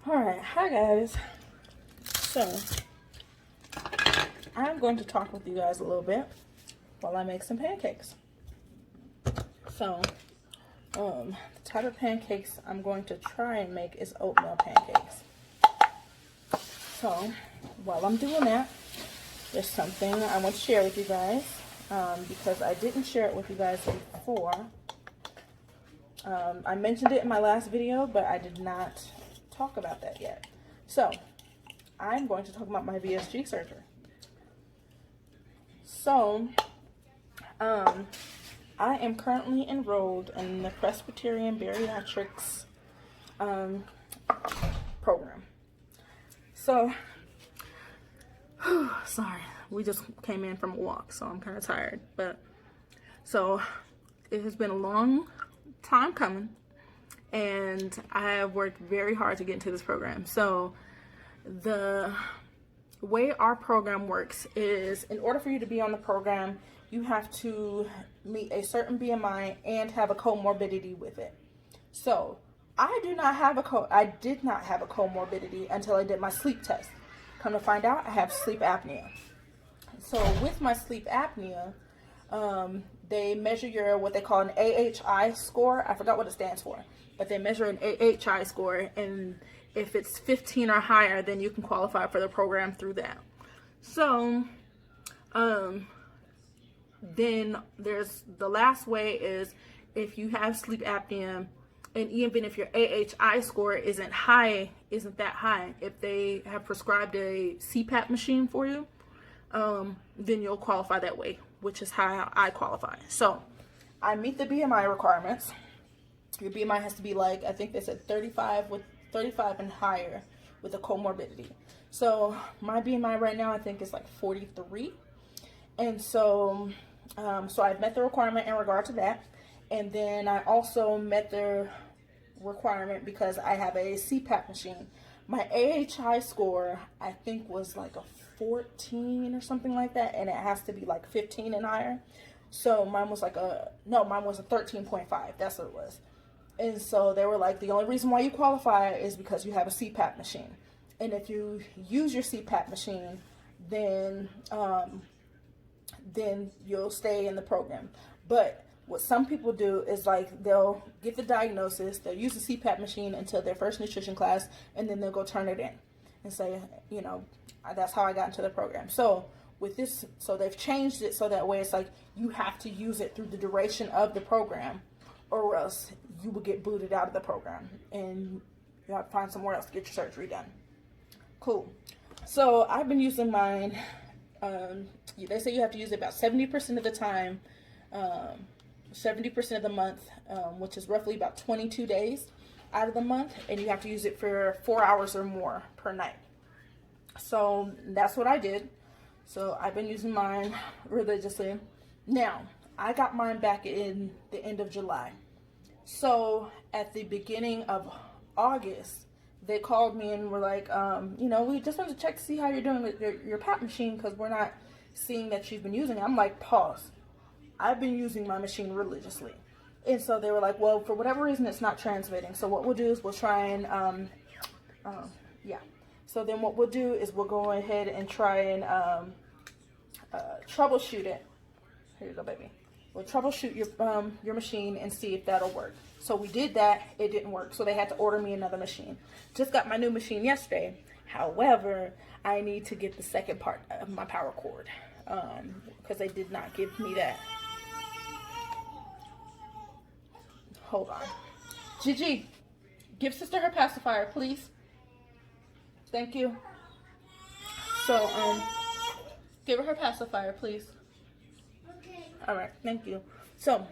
Alright, hi guys. So, I'm going to talk with you guys a little bit while I make some pancakes. So, the type of pancakes I'm going to try and make is oatmeal pancakes. So, while I'm doing that, there's something I want to share with you guys because I didn't share it with you guys before. I mentioned it in my last video, but I did not talk about that yet. So, I'm going to talk about my VSG surgery. So, I am currently enrolled in the Presbyterian Bariatrics program. So, sorry, we just came in from a walk, so I'm kind of tired. But, so, it has been a long time coming, and I have worked very hard to get into this program. So, the way our program works is, in order for you to be on the program, you have to meet a certain BMI and have a comorbidity with it. So I did not have a comorbidity until I did my sleep test. Come to find out, I have sleep apnea. So with my sleep apnea, they measure your what they call an AHI score. I forgot what it stands for, but they measure an AHI score, and if it's 15 or higher, then you can qualify for the program through that. So, then there's the last way is if you have sleep apnea, and even if your AHI score isn't that high, if they have prescribed a CPAP machine for you, then you'll qualify that way, which is how I qualify. So, I meet the BMI requirements. Your BMI has to be like, I think they said 35 and higher with a comorbidity. So my BMI right now I think is like 43, and so I've met the requirement in regard to that, and then I also met the requirement because I have a CPAP machine. My AHI score I think was like a 14 or something like that, and it has to be like 15 and higher. So mine was a 13.5. That's what it was. And so they were like, the only reason why you qualify is because you have a CPAP machine. And if you use your CPAP machine, then you'll stay in the program. But what some people do is like they'll get the diagnosis, they'll use the CPAP machine until their first nutrition class, and then they'll go turn it in and say, that's how I got into the program. So with this, so they've changed it so that way it's like you have to use it through the duration of the program, or else you will get booted out of the program and you have to find somewhere else to get your surgery done. Cool. So I've been using mine. They say you have to use it about 70% of the time, 70% of the month, which is roughly about 22 days out of the month, and you have to use it for 4 hours or more per night. So that's what I did. So I've been using mine religiously. Now, I got mine back in the end of July. So at the beginning of August, they called me and were like, we just wanted to check to see how you're doing with your PAP machine because we're not seeing that you've been using it. I'm like, pause. I've been using my machine religiously. And so they were like, well, for whatever reason, it's not transmitting. So what we'll do is we'll try and, So then what we'll do is we'll go ahead and try and troubleshoot it. Here you go, baby. We'll troubleshoot your machine and see if that'll work. So we did that. It didn't work. So they had to order me another machine. Just got my new machine yesterday. However, I need to get the second part of my power cord because they did not give me that. Hold on. Gigi, give sister her pacifier, please. Thank you. So, give her pacifier, please. All right, thank you. So,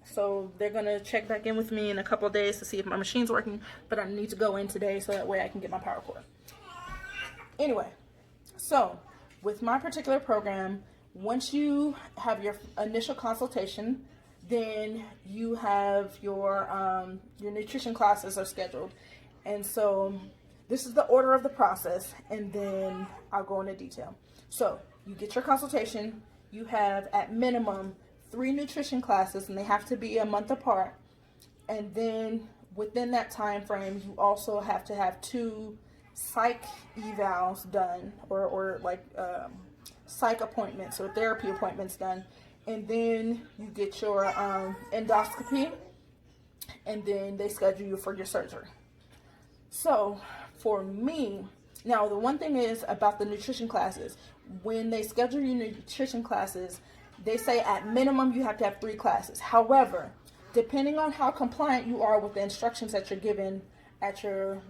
so they're gonna check back in with me in a couple of days to see if my machine's working, but I need to go in today so that way I can get my power cord. Anyway, so with my particular program, once you have your initial consultation, then you have your nutrition classes are scheduled, and so this is the order of the process, and then I'll go into detail. So you get your consultation. You have at minimum 3 nutrition classes, and they have to be a month apart. And then within that time frame, you also have to have 2 psych evals done, or like psych appointments or therapy appointments done, and then you get your endoscopy, and then they schedule you for your surgery. So for me, now the one thing is about the nutrition classes, when they schedule your nutrition classes, they say at minimum you have to have 3 classes. However, depending on how compliant you are with the instructions that you're given at your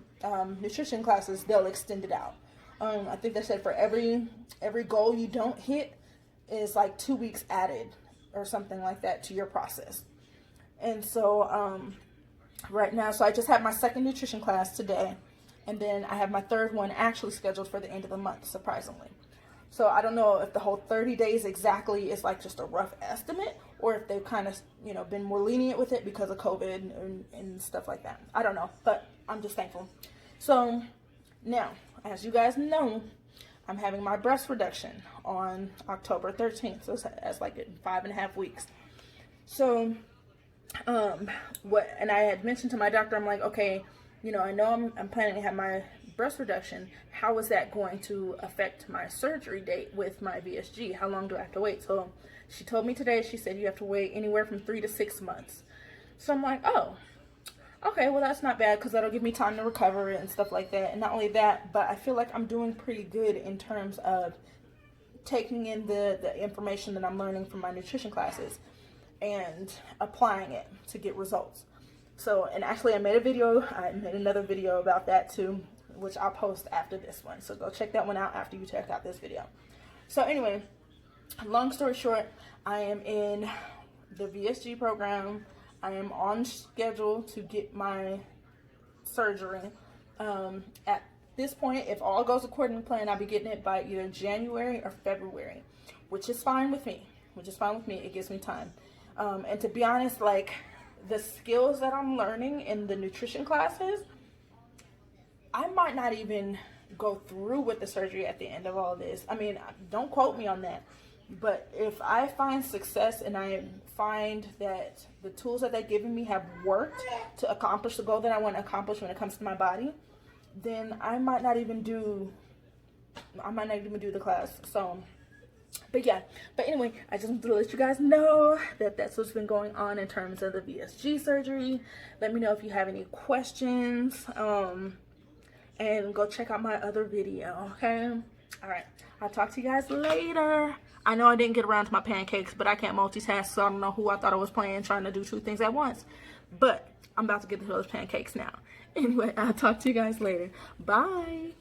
nutrition classes, they'll extend it out. I think they said for every goal you don't hit is like 2 weeks added or something like that to your process. And so right now, so I just had my 2nd nutrition class today, and then I have my 3rd one actually scheduled for the end of the month, surprisingly. So I don't know if the whole 30 days exactly is like just a rough estimate, or if they've kind of, you know, been more lenient with it because of COVID and stuff like that. I don't know, but I'm just thankful. So now, as you guys know, I'm having my breast reduction on October 13th. So that's like in 5.5 weeks. So and I had mentioned to my doctor, I'm like, okay, you know, I know I'm planning to have my breast reduction. How is that going to affect my surgery date with my VSG? How long do I have to wait? So she told me today, she said you have to wait anywhere from 3 to 6 months. So I'm like, oh, okay, well that's not bad, because that'll give me time to recover and stuff like that. And not only that, but I feel like I'm doing pretty good in terms of taking in the information that I'm learning from my nutrition classes and applying it to get results. So, and actually I made another video about that too, which I'll post after this one. So go check that one out after you check out this video. So anyway, long story short, I am in the VSG program. I am on schedule to get my surgery. At this point, if all goes according to plan, I'll be getting it by either January or February, which is fine with me. It gives me time. And to be honest, like, the skills that I'm learning in the nutrition classes, I might not even go through with the surgery at the end of all this. I mean, don't quote me on that. But if I find success and I find that the tools that they've given me have worked to accomplish the goal that I want to accomplish when it comes to my body, then I might not even do the class. So, but yeah, but anyway, I just wanted to let you guys know that that's what's been going on in terms of the VSG surgery. Let me know if you have any questions, and go check out my other video, okay? All right, I'll talk to you guys later. I know I didn't get around to my pancakes, but I can't multitask, so I don't know who I thought I was playing trying to do 2 things at once. But I'm about to get to those pancakes now. Anyway, I'll talk to you guys later. Bye.